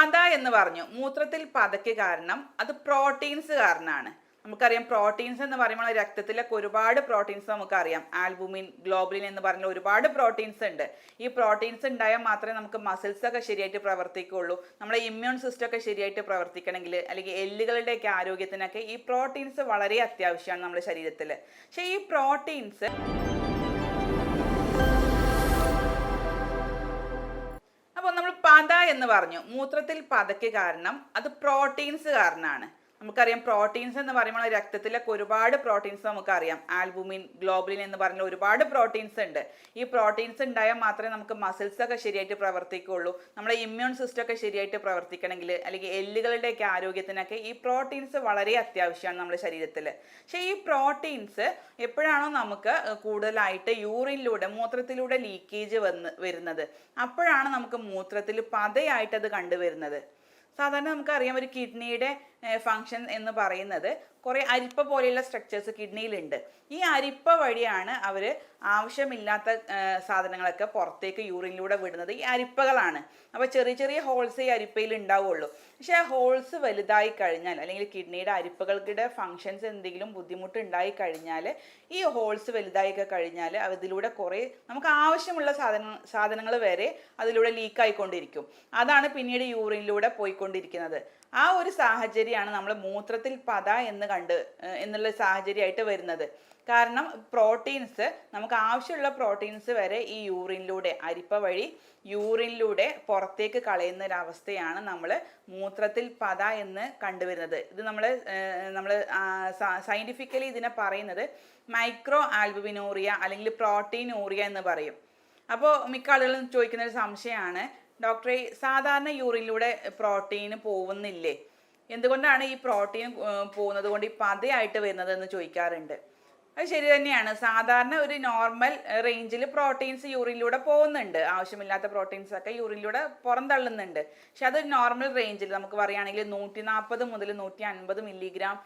പത എന്ന് പറഞ്ഞു. മൂത്രത്തിൽ പതയ്ക്ക് കാരണം അത് പ്രോട്ടീൻസ് കാരണമാണ്. നമുക്കറിയാം പ്രോട്ടീൻസ് എന്ന് പറയുമ്പോൾ രക്തത്തിലൊക്കെ ഒരുപാട് പ്രോട്ടീൻസ് നമുക്കറിയാം. ആൽബുമിൻ, ഗ്ലോബുലിൻ എന്ന് പറഞ്ഞ ഒരുപാട് പ്രോട്ടീൻസ് ഉണ്ട്. ഈ പ്രോട്ടീൻസ് ഉണ്ടായാൽ മാത്രമേ നമുക്ക് മസിൽസ് ഒക്കെ ശരിയായിട്ട് പ്രവർത്തിക്കുകയുള്ളൂ. നമ്മുടെ ഇമ്മ്യൂൺ സിസ്റ്റം ഒക്കെ ശരിയായിട്ട് പ്രവർത്തിക്കണമെങ്കിൽ, അല്ലെങ്കിൽ എല്ലുകളുടെയൊക്കെ ആരോഗ്യത്തിനൊക്കെ ഈ പ്രോട്ടീൻസ് വളരെ അത്യാവശ്യമാണ് നമ്മുടെ ശരീരത്തിൽ. പക്ഷേ ഈ പ്രോട്ടീൻസ് അപ്പോൾ നമ്മൾ പത എന്ന് പറഞ്ഞു. മൂത്രത്തിൽ പതയ്ക്ക് കാരണം അത് പ്രോട്ടീൻസ് കാരണമാണ്. നമുക്കറിയാം പ്രോട്ടീൻസ് എന്ന് പറയുമ്പോൾ രക്തത്തിലൊക്കെ ഒരുപാട് പ്രോട്ടീൻസ് നമുക്കറിയാം. ആൽബുമിൻ, ഗ്ലോബുലിൻ എന്ന് പറഞ്ഞ ഒരുപാട് പ്രോട്ടീൻസ് ഉണ്ട്. ഈ പ്രോട്ടീൻസ് ഉണ്ടായാൽ മാത്രമേ നമുക്ക് മസിൽസ് ഒക്കെ ശരിയായിട്ട് പ്രവർത്തിക്കുകയുള്ളൂ. നമ്മുടെ ഇമ്മ്യൂൺ സിസ്റ്റം ഒക്കെ ശരിയായിട്ട് പ്രവർത്തിക്കണമെങ്കിൽ, അല്ലെങ്കിൽ എല്ലുകളുടെയൊക്കെ ആരോഗ്യത്തിനൊക്കെ ഈ പ്രോട്ടീൻസ് വളരെ അത്യാവശ്യമാണ് നമ്മുടെ ശരീരത്തിൽ. പക്ഷേ ഈ പ്രോട്ടീൻസ് എപ്പോഴാണോ നമുക്ക് കൂടുതലായിട്ട് യൂറിനിലൂടെ, മൂത്രത്തിലൂടെ ലീക്കേജ് വരുന്നത്, അപ്പോഴാണ് നമുക്ക് മൂത്രത്തിൽ പതയായിട്ട് അത് കണ്ടുവരുന്നത്. സാധാരണ നമുക്കറിയാം ഒരു കിഡ്നിയുടെ ഫങ്ഷൻ എന്ന് പറയുന്നത് കുറേ അരിപ്പ പോലെയുള്ള സ്ട്രക്ചേഴ്സ് കിഡ്നിയിലുണ്ട്. ഈ അരിപ്പ വഴിയാണ് അവർ ആവശ്യമില്ലാത്ത സാധനങ്ങളൊക്കെ പുറത്തേക്ക് യൂറിനിലൂടെ വിടുന്നത്. ഈ അരിപ്പകളാണ്. അപ്പോൾ ചെറിയ ചെറിയ ഹോൾസ് ഈ അരിപ്പയിൽ ഉണ്ടാവുള്ളൂ. പക്ഷേ ആ ഹോൾസ് വലുതായി കഴിഞ്ഞാൽ, അല്ലെങ്കിൽ കിഡ്നിയുടെ അരിപ്പകളുടെ ഫങ്ഷൻസ് എന്തെങ്കിലും ബുദ്ധിമുട്ട് ഉണ്ടായി കഴിഞ്ഞാൽ, ഈ ഹോൾസ് വലുതായി കഴിഞ്ഞാൽ അതിലൂടെ കുറേ നമുക്ക് ആവശ്യമുള്ള സാധനങ്ങൾ വരെ അതിലൂടെ ലീക്കായിക്കൊണ്ടിരിക്കും. അതാണ് പിന്നീട് യൂറിനിലൂടെ പോയിക്കൊണ്ടിരിക്കുന്നത്. ആ ഒരു സാഹചര്യമാണ് നമ്മൾ മൂത്രത്തിൽ പത എന്നുള്ള സാഹചര്യമായിട്ട് വരുന്നത്. കാരണം പ്രോട്ടീൻസ്, നമുക്ക് ആവശ്യമുള്ള പ്രോട്ടീൻസ് വരെ ഈ യൂറിനിലൂടെ, അരിപ്പ വഴി യൂറിനിലൂടെ പുറത്തേക്ക് കളയുന്ന ഒരവസ്ഥയാണ് നമ്മൾ മൂത്രത്തിൽ പത എന്ന് കണ്ടുവരുന്നത്. ഇത് നമ്മൾ സയൻറ്റിഫിക്കലി ഇതിനെ പറയുന്നത് മൈക്രോ ആൽബുമിനൂറിയ അല്ലെങ്കിൽ പ്രോട്ടീനൂറിയ എന്ന് പറയും. അപ്പോൾ മിക്ക ആളുകളും ചോദിക്കുന്നൊരു സംശയമാണ്, ഡോക്ടറെ സാധാരണ യൂറിനിലൂടെ പ്രോട്ടീൻ പോകുന്നില്ലേ, എന്തുകൊണ്ടാണ് ഈ പ്രോട്ടീൻ പോകുന്നത് കൊണ്ട് ഈ പതയായിട്ട് വരുന്നത് എന്ന് ചോദിക്കാറുണ്ട്. അത് ശരി തന്നെയാണ്. സാധാരണ ഒരു നോർമൽ റേഞ്ചിൽ പ്രോട്ടീൻസ് യൂറിനിലൂടെ പോകുന്നുണ്ട്. ആവശ്യമില്ലാത്ത പ്രോട്ടീൻസ് ഒക്കെ യൂറിനിലൂടെ പുറന്തള്ളുന്നുണ്ട്. പക്ഷെ അത് നോർമൽ റേഞ്ചിൽ നമുക്ക് പറയുകയാണെങ്കിൽ 140 മുതൽ 150 മില്ലിഗ്രാം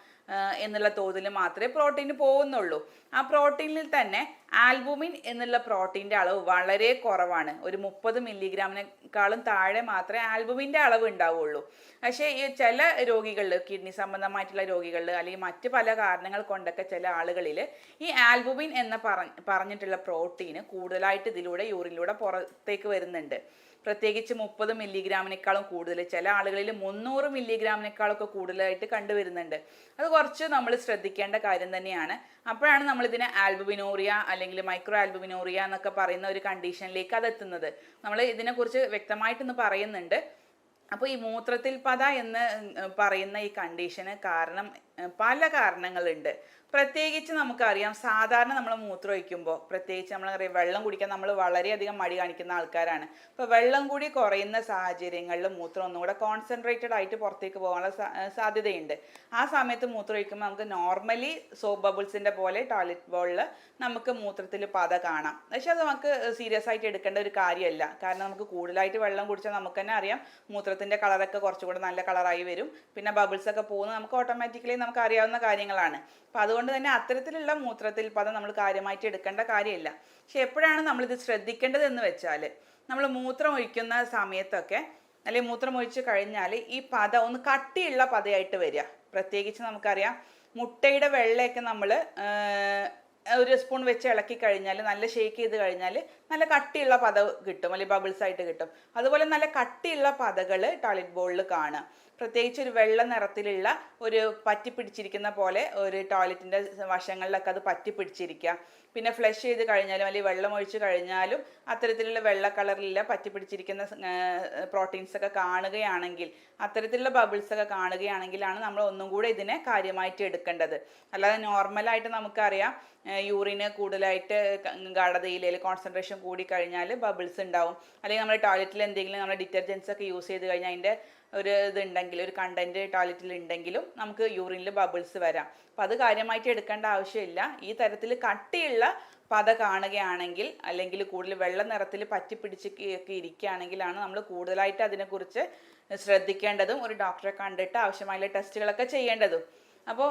എന്നുള്ള തോതിൽ മാത്രമേ പ്രോട്ടീൻ പോകുന്നുള്ളൂ. ആ പ്രോട്ടീനിൽ തന്നെ ആൽബുമിൻ എന്നുള്ള പ്രോട്ടീൻ്റെ അളവ് വളരെ കുറവാണ്. ഒരു 30 മില്ലിഗ്രാമിനേക്കാളും താഴെ മാത്രമേ ആൽബുമിൻ്റെ അളവ് ഉണ്ടാവുള്ളൂ. പക്ഷേ ഈ ചില രോഗികളിൽ, കിഡ്നി സംബന്ധമായിട്ടുള്ള രോഗികളിൽ, അല്ലെങ്കിൽ മറ്റ് പല കാരണങ്ങൾ കൊണ്ടൊക്കെ ചില ആളുകളിൽ ഈ ആൽബുമിൻ എന്ന് പറഞ്ഞിട്ടുള്ള പ്രോട്ടീന് കൂടുതലായിട്ട് ഇതിലൂടെ യൂറിനിലൂടെ പുറത്തേക്ക് വരുന്നുണ്ട്. പ്രത്യേകിച്ച് 30 മില്ലിഗ്രാമിനേക്കാളും കൂടുതൽ, ചില ആളുകളിൽ 300 മില്ലിഗ്രാമിനേക്കാളൊക്കെ കൂടുതലായിട്ട് കണ്ടുവരുന്നുണ്ട്. അത് കുറച്ച് നമ്മൾ ശ്രദ്ധിക്കേണ്ട കാര്യം തന്നെയാണ്. അപ്പോഴാണ് നമ്മളിതിനെ ആൽബുമിനൂറിയ അല്ലെങ്കിൽ മൈക്രോ ആൽബുമിനൂറിയ എന്നൊക്കെ പറയുന്ന ഒരു കണ്ടീഷനിലേക്ക് അതെത്തുന്നത്. നമ്മൾ ഇതിനെക്കുറിച്ച് വ്യക്തമായിട്ടൊന്ന് പറയുന്നുണ്ട്. അപ്പോൾ ഈ മൂത്രത്തിൽ പത എന്ന് പറയുന്ന ഈ കണ്ടീഷന് കാരണം പല കാരണങ്ങളുണ്ട്. പ്രത്യേകിച്ച് നമുക്കറിയാം സാധാരണ നമ്മൾ മൂത്രം ഒഴിക്കുമ്പോൾ, പ്രത്യേകിച്ച് നമ്മളറിയാം വെള്ളം കുടിക്കാൻ നമ്മൾ വളരെയധികം മടി കാണിക്കുന്ന ആൾക്കാരാണ്. ഇപ്പോൾ വെള്ളം കൂടി കുറയുന്ന സാഹചര്യങ്ങളിൽ മൂത്രം ഒന്നുകൂടെ കോൺസെൻട്രേറ്റഡ് ആയിട്ട് പുറത്തേക്ക് പോകാനുള്ള സാധ്യതയുണ്ട്. ആ സമയത്ത് മൂത്രം ഒഴിക്കുമ്പോൾ നമുക്ക് നോർമലി സോപ്പ് ബബിൾസിൻ്റെ പോലെ ടോയ്ലറ്റ് ബോളിൽ നമുക്ക് മൂത്രത്തിൽ പത കാണാം. പക്ഷെ അത് നമുക്ക് സീരിയസ് ആയിട്ട് എടുക്കേണ്ട ഒരു കാര്യമല്ല. കാരണം നമുക്ക് കൂടുതലായിട്ട് വെള്ളം കുടിച്ചാൽ നമുക്ക് തന്നെ അറിയാം മൂത്രത്തിൻ്റെ കളറൊക്കെ കുറച്ചുകൂടെ നല്ല കളറായി വരും. പിന്നെ ബബിൾസ് ഒക്കെ പോകുന്നത് നമുക്ക് ഓട്ടോമാറ്റിക്കലി നമുക്ക് അറിയാവുന്ന കാര്യങ്ങളാണ്. അപ്പം അതുകൊണ്ട് തന്നെ അത്തരത്തിലുള്ള മൂത്രത്തിൽ പത നമ്മൾ കാര്യമായിട്ട് എടുക്കേണ്ട കാര്യമില്ല. പക്ഷെ എപ്പോഴാണ് നമ്മളിത് ശ്രദ്ധിക്കേണ്ടത് എന്ന് വെച്ചാൽ, നമ്മൾ മൂത്രം ഒഴിക്കുന്ന സമയത്തൊക്കെ, അല്ലെങ്കിൽ മൂത്രം ഒഴിച്ച് കഴിഞ്ഞാൽ ഈ പത ഒന്ന് കട്ടിയുള്ള പതയായിട്ട് വരിക. പ്രത്യേകിച്ച് നമുക്കറിയാം മുട്ടയുടെ വെള്ളയൊക്കെ നമ്മൾ ഒരു സ്പൂൺ വെച്ച് ഇളക്കി കഴിഞ്ഞാൽ, നല്ല ഷേക്ക് ചെയ്ത് കഴിഞ്ഞാൽ നല്ല കട്ടിയുള്ള പത കിട്ടും, അല്ലെങ്കിൽ ബബിൾസ് ആയിട്ട് കിട്ടും. അതുപോലെ നല്ല കട്ടിയുള്ള പതകൾ ടോയ്ലറ്റ് ബോളിൽ കാണുക. പ്രത്യേകിച്ച് ഒരു വെള്ള നിറത്തിലുള്ള ഒരു പറ്റിപ്പിടിച്ചിരിക്കുന്ന പോലെ ഒരു ടോയ്ലറ്റിൻ്റെ വശങ്ങളിലൊക്കെ അത് പറ്റിപ്പിടിച്ചിരിക്കുക. പിന്നെ ഫ്ലഷ് ചെയ്ത് കഴിഞ്ഞാലും അല്ലെങ്കിൽ വെള്ളം ഒഴിച്ച് കഴിഞ്ഞാലും അത്തരത്തിലുള്ള വെള്ള കളറിലുള്ള പറ്റിപ്പിടിച്ചിരിക്കുന്ന പ്രോട്ടീൻസൊക്കെ കാണുകയാണെങ്കിൽ, അത്തരത്തിലുള്ള ബബിൾസൊക്കെ കാണുകയാണെങ്കിലാണ് നമ്മൾ ഒന്നും കൂടെ ഇതിനെ കാര്യമായിട്ട് എടുക്കേണ്ടത്. അല്ലാതെ നോർമലായിട്ട് നമുക്കറിയാം യൂറിന് കൂടുതലായിട്ട് ഗാഢതയിൽ അല്ലെങ്കിൽ കോൺസെൻട്രേഷൻ കൂടി കഴിഞ്ഞാൽ ബബിൾസ് ഉണ്ടാവും. അല്ലെങ്കിൽ നമ്മൾ ടോയ്ലറ്റിൽ എന്തെങ്കിലും നമ്മൾ ഡിറ്റർജൻസ് ഒക്കെ യൂസ് ചെയ്ത് കഴിഞ്ഞാൽ അതിൻ്റെ ഒരു ഇതുണ്ടെങ്കിൽ, ഒരു കണ്ടൻറ്റ് ടോയ്ലറ്റിൽ ഉണ്ടെങ്കിലും നമുക്ക് യൂറിനിൽ ബബിൾസ് വരാം. അപ്പം അത് കാര്യമായിട്ട് എടുക്കേണ്ട ആവശ്യമില്ല. ഈ തരത്തിൽ കട്ടിയുള്ള പത കാണുകയാണെങ്കിൽ, അല്ലെങ്കിൽ കൂടുതൽ വെള്ള നിറത്തിൽ പറ്റിപ്പിടിച്ചൊക്കെ ഇരിക്കുകയാണെങ്കിലാണ് നമ്മൾ കൂടുതലായിട്ട് അതിനെക്കുറിച്ച് ശ്രദ്ധിക്കേണ്ടതും ഒരു ഡോക്ടറെ കണ്ടിട്ട് ആവശ്യമായുള്ള ടെസ്റ്റുകളൊക്കെ ചെയ്യേണ്ടതും. അപ്പോൾ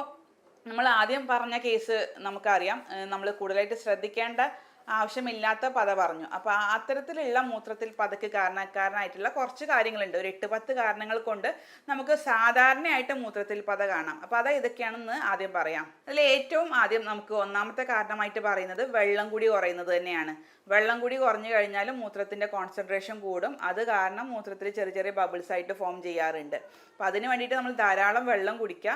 നമ്മൾ ആദ്യം പറഞ്ഞ കേസ് നമുക്കറിയാം, നമ്മൾ കൂടുതലായിട്ട് ശ്രദ്ധിക്കേണ്ട ആവശ്യമില്ലാത്ത പത പറഞ്ഞു. അപ്പോൾ അത്തരത്തിലുള്ള മൂത്രത്തിൽ പതയ്ക്ക് കാരണക്കാരനായിട്ടുള്ള കുറച്ച് കാര്യങ്ങളുണ്ട്. ഒരു 8-10 കാരണങ്ങൾ കൊണ്ട് നമുക്ക് സാധാരണയായിട്ട് മൂത്രത്തിൽ പത കാണാം. അപ്പോൾ അത് ഇതൊക്കെയാണെന്ന് ആദ്യം പറയാം. അതിൽ ഏറ്റവും ആദ്യം നമുക്ക് ഒന്നാമത്തെ കാരണമായിട്ട് പറയുന്നത് വെള്ളം കൂടി കുറയുന്നത് തന്നെയാണ്. വെള്ളം കൂടി കുറഞ്ഞു കഴിഞ്ഞാൽ മൂത്രത്തിൻ്റെ കോൺസെൻട്രേഷൻ കൂടും. അത് കാരണം മൂത്രത്തിൽ ചെറിയ ചെറിയ ബബിൾസ് ആയിട്ട് ഫോം ചെയ്യാറുണ്ട്. അപ്പോൾ അതിന് വേണ്ടിയിട്ട് നമ്മൾ ധാരാളം വെള്ളം കുടിക്കുക.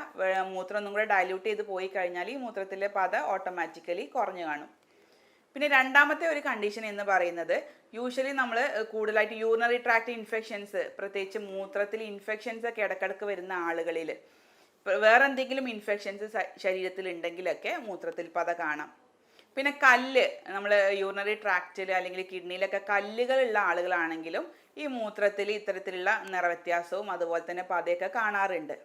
മൂത്രം ഒന്നും കൂടെ ഡൈല്യൂട്ട് ചെയ്ത് പോയി കഴിഞ്ഞാൽ ഈ മൂത്രത്തിലെ പത ഓട്ടോമാറ്റിക്കലി കുറഞ്ഞു കാണും. പിന്നെ രണ്ടാമത്തെ ഒരു കണ്ടീഷൻ എന്ന് പറയുന്നത് യൂഷ്വലി നമ്മൾ കൂടുതലായിട്ട് യൂറിനറി ട്രാക്ട് ഇൻഫെക്ഷൻസ്, പ്രത്യേകിച്ച് മൂത്രത്തിൽ ഇൻഫെക്ഷൻസ് ഒക്കെ ഇടക്കിടക്ക് വരുന്ന ആളുകളിൽ വേറെ എന്തെങ്കിലും ഇൻഫെക്ഷൻസ് ശരീരത്തിൽ ഉണ്ടെങ്കിലൊക്കെ മൂത്രത്തിൽ പത കാണാം. പിന്നെ കല്ല്, നമ്മൾ യൂറിനറി ട്രാക്റ്റിൽ അല്ലെങ്കിൽ കിഡ്നിയിലൊക്കെ കല്ലുകളുള്ള ആളുകളാണെങ്കിലും ഈ മൂത്രത്തിൽ ഇത്തരത്തിലുള്ള നിറവ്യത്യാസവും അതുപോലെ തന്നെ പതയൊക്കെ കാണാറുണ്ട്.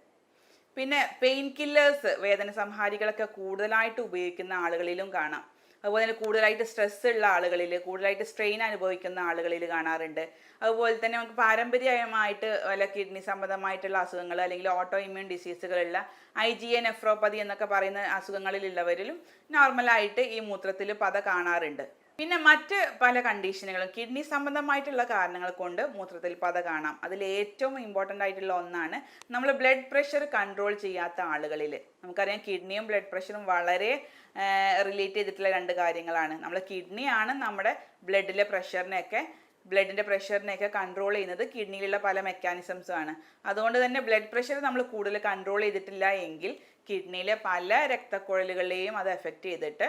പിന്നെ പെയിൻ കില്ലേഴ്സ്, വേദന സംഹാരികളൊക്കെ കൂടുതലായിട്ട് ഉപയോഗിക്കുന്ന ആളുകളിലും കാണാം. അതുപോലെ തന്നെ കൂടുതലായിട്ട് സ്ട്രെസ് ഉള്ള ആളുകളിൽ, കൂടുതലായിട്ട് സ്ട്രെയിൻ അനുഭവിക്കുന്ന ആളുകളിൽ കാണാറുണ്ട്. അതുപോലെ തന്നെ നമുക്ക് പാരമ്പര്യമായിട്ട് വല്ല കിഡ്നി സംബന്ധമായിട്ടുള്ള അസുഖങ്ങൾ അല്ലെങ്കിൽ ഓട്ടോ ഇമ്മ്യൂൺ ഡിസീസുകളുള്ള IgA നെഫ്രോപ്പതി എന്നൊക്കെ പറയുന്ന അസുഖങ്ങളിലുള്ളവരിലും നോർമലായിട്ട് ഈ മൂത്രത്തിൽ പത കാണാറുണ്ട്. പിന്നെ മറ്റ് പല കണ്ടീഷനുകളും കിഡ്നി സംബന്ധമായിട്ടുള്ള കാരണങ്ങൾ കൊണ്ട് മൂത്രത്തിൽ പത കാണാം. അതിൽ ഏറ്റവും ഇമ്പോർട്ടൻ്റ് ആയിട്ടുള്ള ഒന്നാണ് നമ്മൾ ബ്ലഡ് പ്രഷർ കൺട്രോൾ ചെയ്യാത്ത ആളുകളിൽ. നമുക്കറിയാം കിഡ്നിയും ബ്ലഡ് പ്രഷറും വളരെ റിലേറ്റ് ചെയ്തിട്ടുള്ള രണ്ട് കാര്യങ്ങളാണ്. നമ്മൾ കിഡ്നിയാണ് നമ്മുടെ ബ്ലഡിൻ്റെ പ്രഷറിനെയൊക്കെ കൺട്രോൾ ചെയ്യുന്നത്. കിഡ്നിയിലുള്ള പല മെക്കാനിസംസും ആണ്. അതുകൊണ്ട് തന്നെ ബ്ലഡ് പ്രഷർ നമ്മൾ കൂടുതൽ കൺട്രോൾ ചെയ്തിട്ടില്ല എങ്കിൽ കിഡ്നിയിലെ പല രക്തക്കുഴലുകളെയും അത് എഫക്റ്റ് ചെയ്തിട്ട്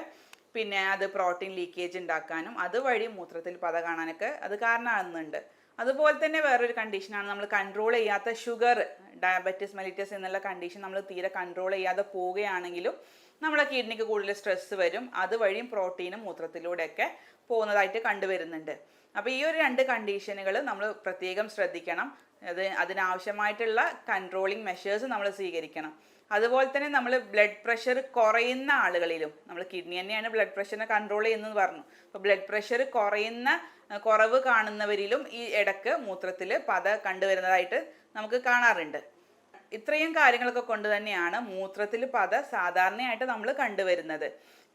പിന്നെ അത് പ്രോട്ടീൻ ലീക്കേജ് ഉണ്ടാക്കാനും അതുവഴി മൂത്രത്തിൽ പത കാണാനൊക്കെ അത് കാരണമാകുന്നുണ്ട്. അതുപോലെ തന്നെ വേറൊരു കണ്ടീഷനാണ് നമ്മൾ കൺട്രോൾ ചെയ്യാത്ത ഷുഗർ, ഡയബറ്റിസ് മെലിറ്റസ് എന്നുള്ള കണ്ടീഷൻ നമ്മൾ തീരെ കൺട്രോൾ ചെയ്യാതെ പോവുകയാണെങ്കിലും നമ്മുടെ കിഡ്നിക്ക് കൂടുതൽ സ്ട്രെസ് വരും. അതുവഴിയും പ്രോട്ടീനും മൂത്രത്തിലൂടെയൊക്കെ പോകുന്നതായിട്ട് കണ്ടുവരുന്നുണ്ട്. അപ്പോൾ ഈ ഒരു രണ്ട് കണ്ടീഷനുകൾ നമ്മൾ പ്രത്യേകം ശ്രദ്ധിക്കണം. അതിനാവശ്യമായിട്ടുള്ള കൺട്രോളിങ് മെഷേഴ്സ് നമ്മൾ സ്വീകരിക്കണം. അതുപോലെ തന്നെ നമ്മൾ ബ്ലഡ് പ്രഷർ കുറയുന്ന ആളുകളിലും, നമ്മൾ കിഡ്നി തന്നെയാണ് ബ്ലഡ് പ്രഷറിനെ കൺട്രോൾ ചെയ്യുന്നതെന്ന് പറഞ്ഞു. അപ്പോൾ ബ്ലഡ് പ്രഷർ കുറവ് കാണുന്നവരിലും ഈ ഇടക്ക് മൂത്രത്തിൽ പത കണ്ടുവരുന്നതായിട്ട് നമുക്ക് കാണാറുണ്ട്. ഇത്രയും കാര്യങ്ങളൊക്കെ കൊണ്ട് തന്നെയാണ് മൂത്രത്തിൽ പത സാധാരണയായിട്ട് നമ്മൾ കണ്ടുവരുന്നത്.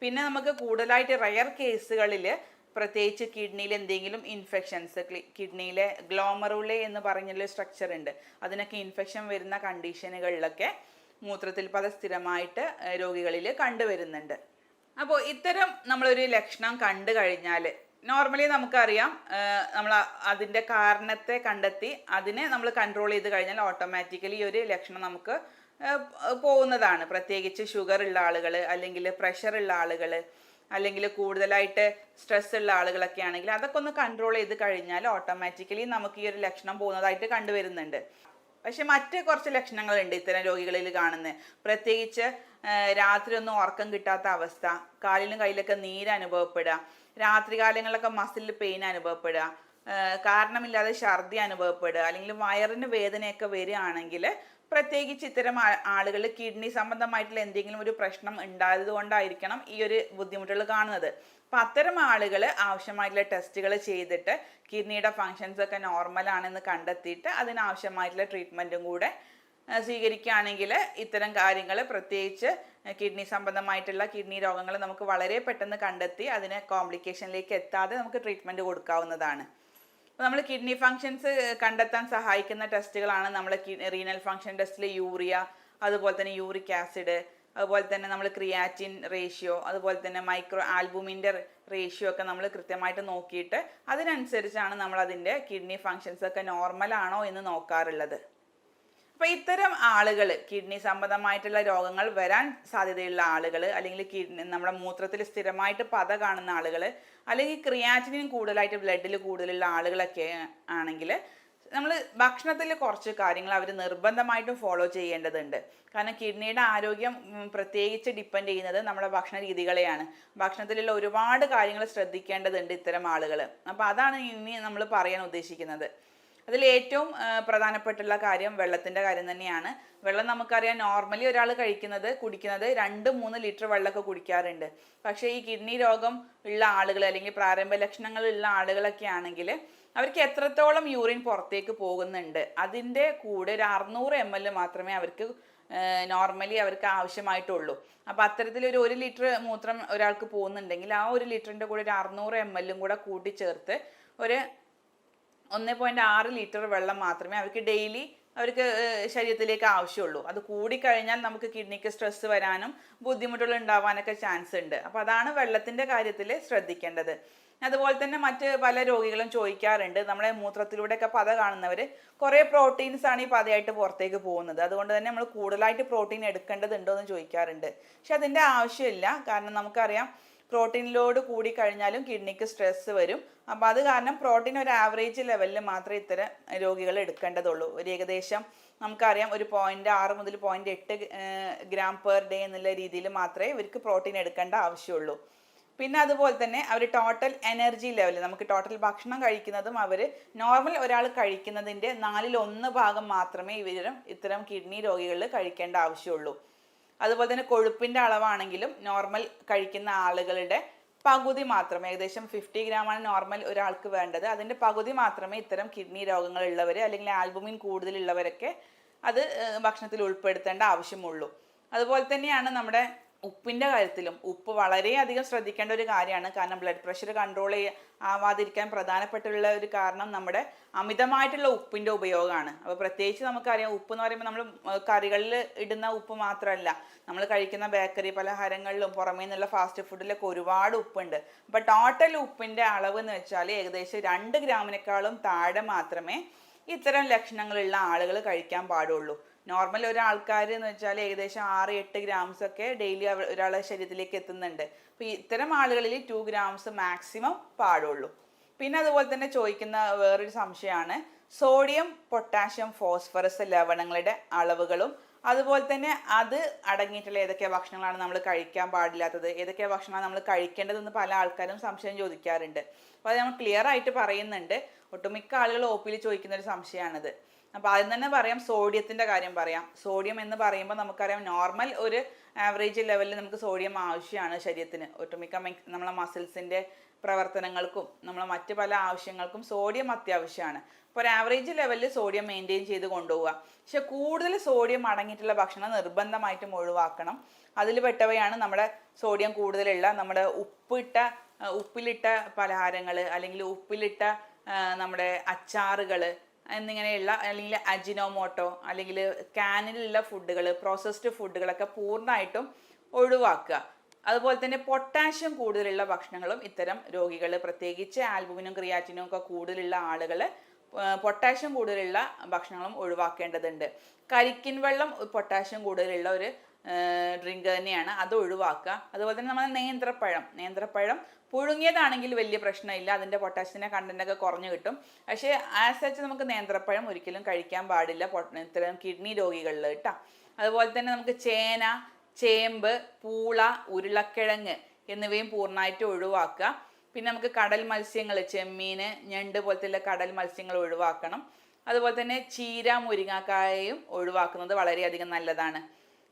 പിന്നെ നമുക്ക് കൂടുതലായിട്ട് റയർ കേസുകളിൽ, പ്രത്യേകിച്ച് കിഡ്നിയിൽ എന്തെങ്കിലും ഇൻഫെക്ഷൻസ്, കിഡ്നിയിലെ ഗ്ലോമറുലെ എന്ന് പറഞ്ഞൊരു സ്ട്രക്ചർ ഉണ്ട്, അതിനൊക്കെ ഇൻഫെക്ഷൻ വരുന്ന കണ്ടീഷനുകളിലൊക്കെ മൂത്രത്തിൽ പത സ്ഥിരമായിട്ട് രോഗികളിൽ കണ്ടുവരുന്നുണ്ട്. അപ്പോൾ ഇത്തരം നമ്മളൊരു ലക്ഷണം കണ്ടു കഴിഞ്ഞാൽ നോർമലി നമുക്കറിയാം, നമ്മൾ അതിൻ്റെ കാരണത്തെ കണ്ടെത്തി അതിനെ നമ്മൾ കൺട്രോൾ ചെയ്ത് കഴിഞ്ഞാൽ ഓട്ടോമാറ്റിക്കലി ഈ ഒരു ലക്ഷണം നമുക്ക് പോകുന്നതാണ്. പ്രത്യേകിച്ച് ഷുഗർ ഉള്ള ആളുകൾ, അല്ലെങ്കിൽ പ്രഷർ ഉള്ള ആളുകൾ, അല്ലെങ്കിൽ കൂടുതലായിട്ട് സ്ട്രെസ് ഉള്ള ആളുകളൊക്കെ ആണെങ്കിൽ അതൊക്കെ ഒന്ന് കൺട്രോൾ ചെയ്ത് കഴിഞ്ഞാൽ ഓട്ടോമാറ്റിക്കലി നമുക്ക് ഈ ഒരു ലക്ഷണം പോകുന്നതായിട്ട് കണ്ടുവരുന്നുണ്ട്. പക്ഷെ മറ്റ് കുറച്ച് ലക്ഷണങ്ങളുണ്ട് ഇത്തരം രോഗികളിൽ കാണുന്നത്. പ്രത്യേകിച്ച് രാത്രി ഒന്നും ഉറക്കം കിട്ടാത്ത അവസ്ഥ, കാലിലും കയ്യിലൊക്കെ നീര് അനുഭവപ്പെടുക, രാത്രികാലങ്ങളിലൊക്കെ മസിൽ പെയിൻ അനുഭവപ്പെടുക, കാരണമില്ലാതെ ഛർദി അനുഭവപ്പെടുക, അല്ലെങ്കിൽ വയറിന് വേദനയൊക്കെ വരികയാണെങ്കിൽ പ്രത്യേകിച്ച് ഇത്തരം ആളുകൾ കിഡ്നി സംബന്ധമായിട്ടുള്ള എന്തെങ്കിലും ഒരു പ്രശ്നം ഉണ്ടായത് കൊണ്ടായിരിക്കണം ഈ ഒരു ബുദ്ധിമുട്ടുകൾ കാണുന്നത്. അപ്പം അത്തരം ആളുകൾ ആവശ്യമായിട്ടുള്ള ടെസ്റ്റുകൾ ചെയ്തിട്ട് കിഡ്നിയുടെ ഫങ്ഷൻസ് ഒക്കെ നോർമലാണെന്ന് കണ്ടെത്തിയിട്ട് അതിനാവശ്യമായിട്ടുള്ള ട്രീറ്റ്മെൻറ്റും കൂടെ സ്വീകരിക്കുകയാണെങ്കിൽ ഇത്തരം കാര്യങ്ങൾ, പ്രത്യേകിച്ച് കിഡ്നി സംബന്ധമായിട്ടുള്ള കിഡ്നി രോഗങ്ങൾ നമുക്ക് വളരെ പെട്ടെന്ന് കണ്ടെത്തി അതിന് കോംപ്ലിക്കേഷനിലേക്ക് എത്താതെ നമുക്ക് ട്രീറ്റ്മെൻറ്റ് കൊടുക്കാവുന്നതാണ്. അപ്പോൾ നമ്മൾ കിഡ്നി ഫങ്ഷൻസ് കണ്ടെത്താൻ സഹായിക്കുന്ന ടെസ്റ്റുകളാണ് നമ്മൾ റീനൽ ഫങ്ഷൻ ടെസ്റ്റിൽ യൂറിയ, അതുപോലെ തന്നെ യൂറിക് ആസിഡ്, അതുപോലെ തന്നെ നമ്മൾ ക്രിയാറ്റിൻ റേഷ്യോ, അതുപോലെ തന്നെ മൈക്രോ ആൽബുമിൻ്റെ റേഷ്യോ ഒക്കെ നമ്മൾ കൃത്യമായിട്ട് നോക്കിയിട്ട് അതിനനുസരിച്ചാണ് നമ്മൾ അതിൻ്റെ കിഡ്നി ഫങ്ഷൻസ് ഒക്കെ നോർമലാണോ എന്ന് നോക്കാറുള്ളത്. അപ്പോൾ ഇത്തരം ആളുകൾ, കിഡ്നി സംബന്ധമായിട്ടുള്ള രോഗങ്ങൾ വരാൻ സാധ്യതയുള്ള ആളുകൾ, അല്ലെങ്കിൽ നമ്മുടെ മൂത്രത്തിൽ സ്ഥിരമായിട്ട് പത കാണുന്ന ആളുകൾ, അല്ലെങ്കിൽ ക്രിയാറ്റിനും കൂടുതലായിട്ട് ബ്ലഡിൽ കൂടുതലുള്ള ആളുകളൊക്കെ ആണെങ്കിൽ നമ്മൾ ഭക്ഷണത്തിൽ കുറച്ച് കാര്യങ്ങൾ അവർ നിർബന്ധമായിട്ടും ഫോളോ ചെയ്യേണ്ടതുണ്ട്. കാരണം കിഡ്നിയുടെ ആരോഗ്യം പ്രത്യേകിച്ച് ഡിപ്പെൻഡ് ചെയ്യുന്നത് നമ്മുടെ ഭക്ഷണ രീതികളെയാണ്. ഭക്ഷണത്തിലുള്ള ഒരുപാട് കാര്യങ്ങൾ ശ്രദ്ധിക്കേണ്ടതുണ്ട് ഇത്തരം ആളുകൾ. അപ്പോൾ അതാണ് ഇനി നമ്മൾ പറയാൻ ഉദ്ദേശിക്കുന്നത്. അതിൽ ഏറ്റവും പ്രധാനപ്പെട്ടുള്ള കാര്യം വെള്ളത്തിൻ്റെ കാര്യം തന്നെയാണ്. വെള്ളം നമുക്കറിയാം, നോർമലി ഒരാൾ കുടിക്കുന്നത് 2-3 ലിറ്റർ വെള്ളമൊക്കെ കുടിക്കാറുണ്ട്. പക്ഷേ ഈ കിഡ്നി രോഗം ഉള്ള ആളുകൾ, അല്ലെങ്കിൽ പ്രാരംഭ ലക്ഷണങ്ങളുള്ള ആളുകളൊക്കെ ആണെങ്കിൽ അവർക്ക് എത്രത്തോളം യൂറിൻ പുറത്തേക്ക് പോകുന്നുണ്ട് അതിൻ്റെ കൂടെ ഒരു 600 ml മാത്രമേ അവർക്ക് നോർമലി അവർക്ക് ആവശ്യമായിട്ടുള്ളൂ. അപ്പോൾ അത്തരത്തിലൊരു 1 ലിറ്റർ മൂത്രം ഒരാൾക്ക് പോകുന്നുണ്ടെങ്കിൽ ആ 1 ലിറ്ററിൻ്റെ കൂടെ ഒരു 600 ml കൂടെ കൂട്ടിച്ചേർത്ത് ഒരു 1.6 ലിറ്റർ വെള്ളം മാത്രമേ അവർക്ക് ഡെയിലി അവർക്ക് ശരീരത്തിലേക്ക് ആവശ്യമുള്ളൂ. അത് കൂടിക്കഴിഞ്ഞാൽ നമുക്ക് കിഡ്നിക്ക് സ്ട്രെസ് വരാനും ബുദ്ധിമുട്ടുകൾ ഉണ്ടാവാനൊക്കെ ചാൻസ് ഉണ്ട്. അപ്പോൾ അതാണ് വെള്ളത്തിൻ്റെ കാര്യത്തിൽ ശ്രദ്ധിക്കേണ്ടത്. അതുപോലെ തന്നെ മറ്റ് പല രോഗികളും ചോദിക്കാറുണ്ട്, നമ്മുടെ മൂത്രത്തിലൂടെയൊക്കെ പത കാണുന്നവർ കുറേ പ്രോട്ടീൻസ് ആണ് ഈ പതയായിട്ട് പുറത്തേക്ക് പോകുന്നത്, അതുകൊണ്ട് തന്നെ നമ്മൾ കൂടുതലായിട്ട് പ്രോട്ടീൻ എടുക്കേണ്ടതുണ്ടോ എന്ന് ചോദിക്കാറുണ്ട്. പക്ഷെ അതിൻ്റെ ആവശ്യമില്ല. കാരണം നമുക്കറിയാം പ്രോട്ടീൻ ലോഡ് കൂടിക്കഴിഞ്ഞാലും കിഡ്നിക്ക് സ്ട്രെസ് വരും. അപ്പോൾ അത് കാരണം പ്രോട്ടീൻ ഒരു ആവറേജ് ലെവലിൽ മാത്രമേ ഇത്തരം രോഗികൾ എടുക്കേണ്ടതുള്ളൂ. ഒരു ഏകദേശം നമുക്കറിയാം ഒരു 0.6 മുതൽ 0.8 ഗ്രാം പെർ ഡേ എന്നുള്ള രീതിയിൽ മാത്രമേ ഇവർക്ക് പ്രോട്ടീൻ എടുക്കേണ്ട ആവശ്യമുള്ളൂ. പിന്നെ അതുപോലെ തന്നെ അവർ ടോട്ടൽ എനർജി ലെവൽ, നമുക്ക് ടോട്ടൽ ഭക്ഷണം കഴിക്കുന്നതും അവർ നോർമൽ ഒരാൾ കഴിക്കുന്നതിൻ്റെ 1/4 ഭാഗം മാത്രമേ ഇത്തരം കിഡ്നി രോഗികളിൽ കഴിക്കേണ്ട ആവശ്യമുള്ളൂ. അതുപോലെ തന്നെ കൊഴുപ്പിൻ്റെ അളവാണെങ്കിലും നോർമൽ കഴിക്കുന്ന ആളുകളുടെ പകുതി മാത്രമേ, ഏകദേശം 50 ഗ്രാമാണ് നോർമൽ ഒരാൾക്ക് വേണ്ടത്, അതിൻ്റെ പകുതി മാത്രമേ ഇത്തരം കിഡ്നി രോഗങ്ങളുള്ളവർ അല്ലെങ്കിൽ ആൽബുമിൻ കൂടുതലുള്ളവരൊക്കെ അത് ഭക്ഷണത്തിൽ ഉൾപ്പെടുത്തേണ്ട ആവശ്യമുള്ളൂ. അതുപോലെ തന്നെയാണ് നമ്മുടെ ഉപ്പിൻ്റെ കാര്യത്തിലും. ഉപ്പ് വളരെയധികം ശ്രദ്ധിക്കേണ്ട ഒരു കാര്യമാണ്. കാരണം ബ്ലഡ് പ്രഷർ കൺട്രോൾ ആവാതിരിക്കാൻ പ്രധാനപ്പെട്ടുള്ള ഒരു കാരണം നമ്മുടെ അമിതമായിട്ടുള്ള ഉപ്പിൻ്റെ ഉപയോഗമാണ്. അപ്പോൾ പ്രത്യേകിച്ച് നമുക്കറിയാം ഉപ്പ് എന്ന് പറയുമ്പോൾ നമ്മൾ കറികളിൽ ഇടുന്ന ഉപ്പ് മാത്രമല്ല, നമ്മൾ കഴിക്കുന്ന ബേക്കറി പലഹാരങ്ങളിലും പുറമേ നിന്നുള്ള ഫാസ്റ്റ് ഫുഡിലൊക്കെ ഒരുപാട് ഉപ്പുണ്ട്. അപ്പോൾ ടോട്ടൽ ഉപ്പിൻ്റെ അളവ് എന്ന് വെച്ചാൽ ഏകദേശം 2 ഗ്രാമിനേക്കാളും താഴെ മാത്രമേ ഇത്തരം ലക്ഷണങ്ങളുള്ള ആളുകൾ കഴിക്കാൻ പാടുള്ളൂ. നോർമൽ ഒരാൾക്കാർ എന്ന് വെച്ചാൽ ഏകദേശം 6-8 ഗ്രാംസ് ഒക്കെ ഡെയിലി ഒരാളുടെ ശരീരത്തിലേക്ക് എത്തുന്നുണ്ട്. അപ്പോൾ ഇത്തരം ആളുകളിൽ 2 ഗ്രാംസ് മാക്സിമം പാടുള്ളൂ. പിന്നെ അതുപോലെ തന്നെ ചോദിക്കുന്ന വേറൊരു സംശയമാണ് സോഡിയം, പൊട്ടാഷ്യം, ഫോസ്ഫറസ് ലവണങ്ങളുടെ അളവുകളും അതുപോലെ തന്നെ അത് അടങ്ങിയിട്ടുള്ള ഏതൊക്കെ ഭക്ഷണങ്ങളാണ് നമ്മൾ കഴിക്കാൻ പാടില്ലാത്തത്, ഏതൊക്കെ ഭക്ഷണമാണ് നമ്മൾ കഴിക്കേണ്ടതെന്ന് പല ആൾക്കാരും സംശയം ചോദിക്കാറുണ്ട്. അപ്പോൾ അത് നമ്മൾ ക്ലിയർ ആയിട്ട് പറയുന്നുണ്ട്. ഒട്ടുമിക്ക ആളുകൾ ഒ പിയിൽ ചോദിക്കുന്ന ഒരു സംശയമാണിത്. അപ്പോൾ ആദ്യം തന്നെ പറയാം, സോഡിയത്തിൻ്റെ കാര്യം പറയാം. സോഡിയം എന്ന് പറയുമ്പോൾ നമുക്കറിയാം നോർമൽ ഒരു ആവറേജ് ലെവലിൽ നമുക്ക് സോഡിയം ആവശ്യമാണ് ശരീരത്തിന്. ഒട്ടുമിക്ക നമ്മളെ മസിൽസിൻ്റെ പ്രവർത്തനങ്ങൾക്കും നമ്മളെ മറ്റ് പല ആവശ്യങ്ങൾക്കും സോഡിയം അത്യാവശ്യമാണ്. അപ്പോൾ ഒരു ആവറേജ് ലെവലിൽ സോഡിയം മെയിൻറ്റെയിൻ ചെയ്ത് കൊണ്ടുപോവുക. പക്ഷെ കൂടുതൽ സോഡിയം അടങ്ങിയിട്ടുള്ള ഭക്ഷണം നിർബന്ധമായിട്ടും ഒഴിവാക്കണം. അതിൽ പെട്ടവയാണ് നമ്മുടെ സോഡിയം കൂടുതലുള്ള നമ്മുടെ ഉപ്പിലിട്ട പലഹാരങ്ങൾ അല്ലെങ്കിൽ ഉപ്പിലിട്ട നമ്മുടെ അച്ചാറുകൾ എന്നിങ്ങനെയുള്ള അല്ലെങ്കിൽ അജിനോമോട്ടോ അല്ലെങ്കിൽ കാനിലുള്ള ഫുഡുകൾ, പ്രോസസ്ഡ് ഫുഡുകളൊക്കെ പൂർണ്ണമായിട്ടും ഒഴിവാക്കുക. അതുപോലെ തന്നെ പൊട്ടാഷ്യം കൂടുതലുള്ള ഭക്ഷണങ്ങളും ഇത്തരം രോഗികൾ, പ്രത്യേകിച്ച് ആൽബുമിനും ക്രിയാറ്റിനും ഒക്കെ കൂടുതലുള്ള ആളുകൾ പൊട്ടാഷ്യം കൂടുതലുള്ള ഭക്ഷണങ്ങളും ഒഴിവാക്കേണ്ടതുണ്ട്. കരിക്കിൻ വെള്ളം പൊട്ടാഷ്യം കൂടുതലുള്ള ഒരു ഡ്രിങ്ക് തന്നെയാണ്, അത് ഒഴിവാക്കുക. അതുപോലെ തന്നെ നമ്മൾ നേന്ത്രപ്പഴം പുഴുങ്ങിയതാണെങ്കിൽ വലിയ പ്രശ്നമില്ല, അതിൻ്റെ പൊട്ടാഷ്യത്തിൻ്റെ കണ്ടൻ്റൊക്കെ കുറഞ്ഞു കിട്ടും. പക്ഷേ ആസ് സച്ച് നമുക്ക് നേന്ത്രപ്പഴം ഒരിക്കലും കഴിക്കാൻ പാടില്ല ഇത്തരം കിഡ്നി രോഗികളിൽ കേട്ടോ. അതുപോലെ തന്നെ നമുക്ക് ചേന, ചേമ്പ്, പൂള, ഉരുളക്കിഴങ്ങ് എന്നിവയും പൂർണ്ണമായിട്ട് ഒഴിവാക്കുക. പിന്നെ നമുക്ക് കടൽ മത്സ്യങ്ങൾ, ചെമ്മീൻ, ഞണ്ട് പോലത്തെ കടൽ മത്സ്യങ്ങൾ ഒഴിവാക്കണം. അതുപോലെ തന്നെ ചീര, മുരിങ്ങാക്കായയും ഒഴിവാക്കുന്നത് വളരെയധികം നല്ലതാണ്.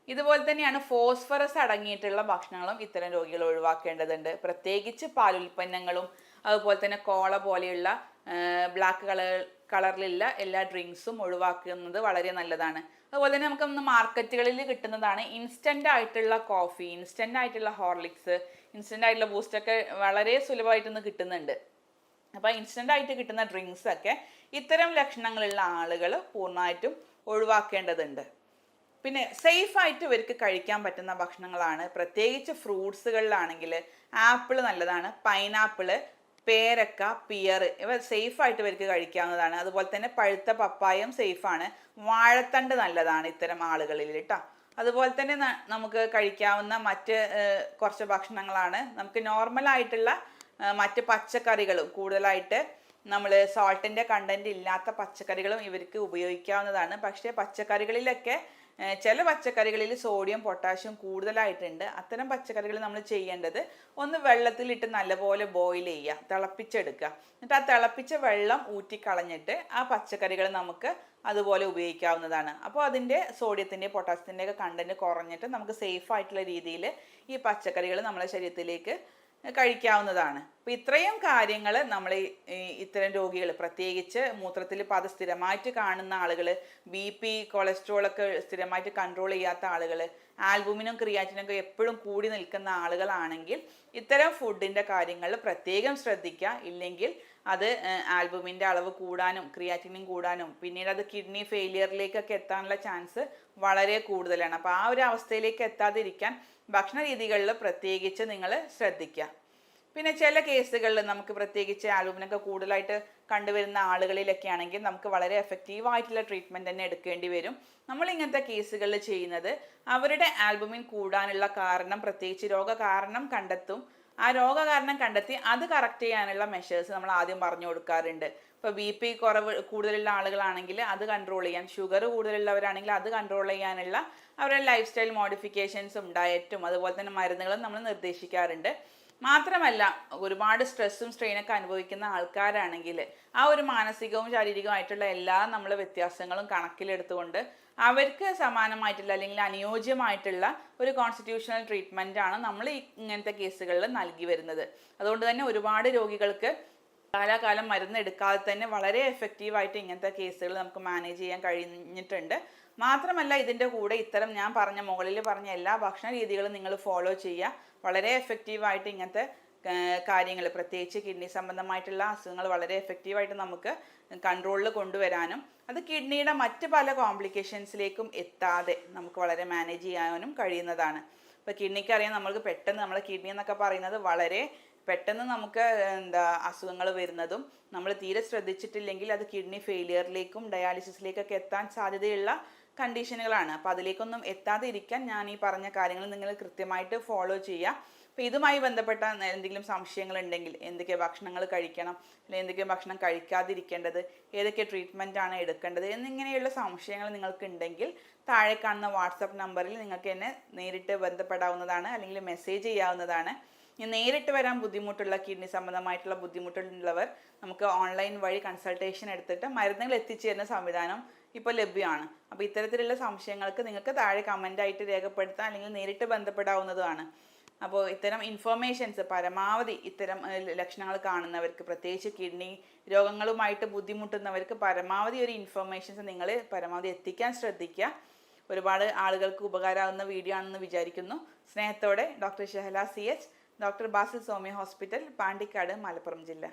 ഇതുപോലെ തന്നെയാണ് ഫോസ്ഫറസ് അടങ്ങിയിട്ടുള്ള ഭക്ഷണങ്ങളും ഇത്തരം രോഗികൾ ഒഴിവാക്കേണ്ടതുണ്ട്. പ്രത്യേകിച്ച് പാലുൽപ്പന്നങ്ങളും അതുപോലെ തന്നെ കോള പോലെയുള്ള ബ്ലാക്ക് കളറിലുള്ള എല്ലാ ഡ്രിങ്ക്സും ഒഴിവാക്കുന്നത് വളരെ നല്ലതാണ്. അതുപോലെ തന്നെ നമുക്ക് മാർക്കറ്റുകളിൽ കിട്ടുന്നതാണ് ഇൻസ്റ്റൻ്റ് ആയിട്ടുള്ള കോഫി, ഇൻസ്റ്റൻ്റ് ആയിട്ടുള്ള ഹോർലിക്സ്, ഇൻസ്റ്റൻ്റ് ആയിട്ടുള്ള ബൂസ്റ്റൊക്കെ വളരെ സുലഭമായിട്ടൊന്ന് കിട്ടുന്നുണ്ട്. അപ്പോൾ ഇൻസ്റ്റൻ്റ് ആയിട്ട് കിട്ടുന്ന ഡ്രിങ്ക്സൊക്കെ ഇത്തരം ലക്ഷണങ്ങളുള്ള ആളുകൾ പൂർണ്ണമായിട്ടും ഒഴിവാക്കേണ്ടതുണ്ട്. പിന്നെ സേഫായിട്ട് ഇവർക്ക് കഴിക്കാൻ പറ്റുന്ന ഭക്ഷണങ്ങളാണ്, പ്രത്യേകിച്ച് ഫ്രൂട്ട്സുകളിലാണെങ്കിൽ ആപ്പിൾ നല്ലതാണ്, പൈനാപ്പിള്, പേരക്ക, പിയർ ഇവ സേഫായിട്ട് ഇവർക്ക് കഴിക്കാവുന്നതാണ്. അതുപോലെ തന്നെ പഴുത്ത പപ്പായം സേഫാണ്, വാഴത്തണ്ട് നല്ലതാണ് ഇത്തരം ആളുകളിൽ കേട്ടോ. അതുപോലെ തന്നെ നമുക്ക് കഴിക്കാവുന്ന മറ്റ് കുറച്ച് ഭക്ഷണങ്ങളാണ് നമുക്ക് നോർമലായിട്ടുള്ള മറ്റ് പച്ചക്കറികളും, കൂടുതലായിട്ട് നമ്മൾ സോൾട്ടിൻ്റെ കണ്ടൻറ്റ് ഇല്ലാത്ത പച്ചക്കറികളും ഇവർക്ക് ഉപയോഗിക്കാവുന്നതാണ്. പക്ഷേ പച്ചക്കറികളിലൊക്കെ ചില പച്ചക്കറികളിൽ സോഡിയം, പൊട്ടാഷ്യം കൂടുതലായിട്ടുണ്ട്. അത്തരം പച്ചക്കറികൾ നമ്മൾ ചെയ്യേണ്ടത് ഒന്ന് വെള്ളത്തിലിട്ട് നല്ലപോലെ ബോയിൽ ചെയ്യുക, തിളപ്പിച്ചെടുക്കുക. എന്നിട്ട് ആ തിളപ്പിച്ച വെള്ളം ഊറ്റിക്കളഞ്ഞിട്ട് ആ പച്ചക്കറികൾ നമുക്ക് അതുപോലെ ഉപയോഗിക്കാവുന്നതാണ്. അപ്പോൾ അതിൻ്റെ സോഡിയത്തിൻ്റെ, പൊട്ടാഷ്യത്തിൻ്റെ ഒക്കെ കണ്ടൻറ്റ് കുറഞ്ഞിട്ട് നമുക്ക് സേഫ് ആയിട്ടുള്ള രീതിയിൽ ഈ പച്ചക്കറികൾ നമ്മുടെ ശരീരത്തിലേക്ക് കഴിക്കാവുന്നതാണ്. അപ്പോൾ ഇത്രയും കാര്യങ്ങൾ നമ്മൾ ഇത്തരം രോഗികൾ, പ്രത്യേകിച്ച് മൂത്രത്തിൽ പത സ്ഥിരമായിട്ട് കാണുന്ന ആളുകൾ, BP കൊളസ്ട്രോൾ ഒക്കെ സ്ഥിരമായിട്ട് കൺട്രോൾ ചെയ്യാത്ത ആളുകൾ, ആൽബുമിനും ക്രിയാറ്റിനും ഒക്കെ എപ്പോഴും കൂടി നിൽക്കുന്ന ആളുകളാണെങ്കിൽ ഇത്തരം ഫുഡിൻ്റെ കാര്യങ്ങൾ പ്രത്യേകം ശ്രദ്ധിക്കുക. ഇല്ലെങ്കിൽ അത് ആൽബുമിൻ്റെ അളവ് കൂടാനും ക്രിയാറ്റിനും കൂടാനും പിന്നീട് അത് കിഡ്നി ഫെയിലിയറിലേക്കൊക്കെ എത്താനുള്ള ചാൻസ് വളരെ കൂടുതലാണ്. അപ്പോൾ ആ ഒരു അവസ്ഥയിലേക്ക് എത്താതിരിക്കാൻ ഭക്ഷണ രീതികളിൽ പ്രത്യേകിച്ച് നിങ്ങൾ ശ്രദ്ധിക്കുക. പിന്നെ ചില കേസുകളിൽ നമുക്ക് പ്രത്യേകിച്ച് ആൽബുമിനൊക്കെ കൂടുതലായിട്ട് കണ്ടുവരുന്ന ആളുകളിലൊക്കെ ആണെങ്കിൽ നമുക്ക് വളരെ എഫക്റ്റീവായിട്ടുള്ള ട്രീറ്റ്മെൻറ്റ് തന്നെ എടുക്കേണ്ടി വരും. നമ്മൾ ഇങ്ങനത്തെ കേസുകളിൽ ചെയ്യുന്നത് അവരുടെ ആൽബുമിൻ കൂടാനുള്ള കാരണം, പ്രത്യേകിച്ച് രോഗകാരണം കണ്ടെത്തും. ആ രോഗകാരണം കണ്ടെത്തി അത് കറക്റ്റ് ചെയ്യാനുള്ള മെഷേഴ്സ് നമ്മൾ ആദ്യം പറഞ്ഞു കൊടുക്കാറുണ്ട്. ഇപ്പോൾ BP കൂടുതലുള്ള ആളുകളാണെങ്കിൽ അത് കൺട്രോൾ ചെയ്യാൻ, ഷുഗർ കൂടുതലുള്ളവരാണെങ്കിൽ അത് കൺട്രോൾ ചെയ്യാനുള്ള അവരുടെ ലൈഫ് സ്റ്റൈൽ മോഡിഫിക്കേഷൻസും ഡയറ്റും അതുപോലെ തന്നെ മരുന്നുകളും നമ്മൾ നിർദ്ദേശിക്കാറുണ്ട്. മാത്രമല്ല ഒരുപാട് സ്ട്രെസ്സും സ്ട്രെയിനൊക്കെ അനുഭവിക്കുന്ന ആൾക്കാരാണെങ്കിൽ ആ ഒരു മാനസികവും ശാരീരികവുമായിട്ടുള്ള എല്ലാ നമ്മൾ വ്യത്യാസങ്ങളും കണക്കിലെടുത്തുകൊണ്ട് അവർക്ക് സമാനമായിട്ടുള്ള അല്ലെങ്കിൽ അനുയോജ്യമായിട്ടുള്ള ഒരു കോൺസ്റ്റിറ്റ്യൂഷണൽ ട്രീറ്റ്മെൻ്റ് ആണ് നമ്മൾ ഇങ്ങനത്തെ കേസുകളിൽ നൽകി വരുന്നത്. അതുകൊണ്ട് തന്നെ ഒരുപാട് രോഗികൾക്ക് കാലാകാലം മരുന്ന് എടുക്കാതെ തന്നെ വളരെ എഫക്റ്റീവായിട്ട് ഇങ്ങനത്തെ കേസുകൾ നമുക്ക് മാനേജ് ചെയ്യാൻ കഴിഞ്ഞിട്ടുണ്ട്. മാത്രമല്ല ഇതിൻ്റെ കൂടെ ഇത്തരം ഞാൻ മുകളിൽ പറഞ്ഞ എല്ലാ ഭക്ഷണ രീതികളും നിങ്ങൾ ഫോളോ ചെയ്യുക. വളരെ എഫക്റ്റീവായിട്ട് ഇങ്ങനത്തെ കാര്യങ്ങൾ, പ്രത്യേകിച്ച് കിഡ്നി സംബന്ധമായിട്ടുള്ള അസുഖങ്ങൾ വളരെ എഫക്റ്റീവായിട്ട് നമുക്ക് കൺട്രോളിൽ കൊണ്ടുവരാനും അത് കിഡ്നിയുടെ മറ്റ് പല കോംപ്ലിക്കേഷൻസിലേക്കും എത്താതെ നമുക്ക് വളരെ മാനേജ് ചെയ്യാനും കഴിയുന്നതാണ്. ഇപ്പോൾ കിഡ്നിക്ക് അറിയാം, നമ്മൾക്ക് പെട്ടെന്ന് നമ്മളെ കിഡ്നി എന്നൊക്കെ പറയുന്നത് വളരെ പെട്ടെന്ന് നമുക്ക് അസുഖങ്ങൾ വരുന്നതും നമ്മൾ തീരെ ശ്രദ്ധിച്ചിട്ടില്ലെങ്കിൽ അത് കിഡ്നി ഫെയിലിയറിലേക്കും ഡയാലിസിസിലേക്കൊക്കെ എത്താൻ സാധ്യതയുള്ള കണ്ടീഷനുകളാണ്. അപ്പോൾ അതിലേക്കൊന്നും എത്താതെ ഇരിക്കാൻ ഞാൻ ഈ പറഞ്ഞ കാര്യങ്ങൾ നിങ്ങൾ കൃത്യമായിട്ട് ഫോളോ ചെയ്യുക. അപ്പോൾ ഇതുമായി ബന്ധപ്പെട്ട എന്തെങ്കിലും സംശയങ്ങൾ ഉണ്ടെങ്കിൽ, എന്തൊക്കെ ഭക്ഷണങ്ങൾ കഴിക്കണം അല്ലെങ്കിൽ എന്തൊക്കെ ഭക്ഷണം കഴിക്കാതിരിക്കേണ്ടത്, ഏതൊക്കെ ട്രീറ്റ്മെൻ്റ് ആണ് എടുക്കേണ്ടത് എന്നിങ്ങനെയുള്ള സംശയങ്ങൾ നിങ്ങൾക്ക് ഉണ്ടെങ്കിൽ താഴെ കാണുന്ന വാട്സപ്പ് നമ്പറിൽ നിങ്ങൾക്ക് എന്നെ നേരിട്ട് ബന്ധപ്പെടാവുന്നതാണ്, അല്ലെങ്കിൽ മെസ്സേജ് ചെയ്യാവുന്നതാണ്. നേരിട്ട് വരാൻ ബുദ്ധിമുട്ടുള്ള, കിഡ്നി സംബന്ധമായിട്ടുള്ള ബുദ്ധിമുട്ടുള്ളവർ നമുക്ക് ഓൺലൈൻ വഴി കൺസൾട്ടേഷൻ എടുത്തിട്ട് മരുന്നുകൾ എത്തിച്ചേരുന്ന സംവിധാനം ഇപ്പോൾ ലഭ്യമാണ്. അപ്പോൾ ഇത്തരത്തിലുള്ള സംശയങ്ങൾക്ക് നിങ്ങൾക്ക് താഴെ കമൻ്റായിട്ട് രേഖപ്പെടുത്താം, അല്ലെങ്കിൽ നേരിട്ട് ബന്ധപ്പെടാവുന്നതാണ്. അപ്പോൾ ഇത്തരം ഇൻഫർമേഷൻസ് പരമാവധി ഇത്തരം ലക്ഷണങ്ങൾ കാണുന്നവർക്ക്, പ്രത്യേകിച്ച് കിഡ്നി രോഗങ്ങളുമായിട്ട് ബുദ്ധിമുട്ടുന്നവർക്ക് പരമാവധി ഒരു ഇൻഫർമേഷൻസ് നിങ്ങൾ പരമാവധി എത്തിക്കാൻ ശ്രദ്ധിക്കുക. ഒരുപാട് ആളുകൾക്ക് ഉപകാരമാകുന്ന വീഡിയോ ആണെന്ന് വിചാരിക്കുന്നു. സ്നേഹത്തോടെ doctor Shahala CH, doctor Basil Soumya hospital, Pandikkad, Malappuram ജില്ല.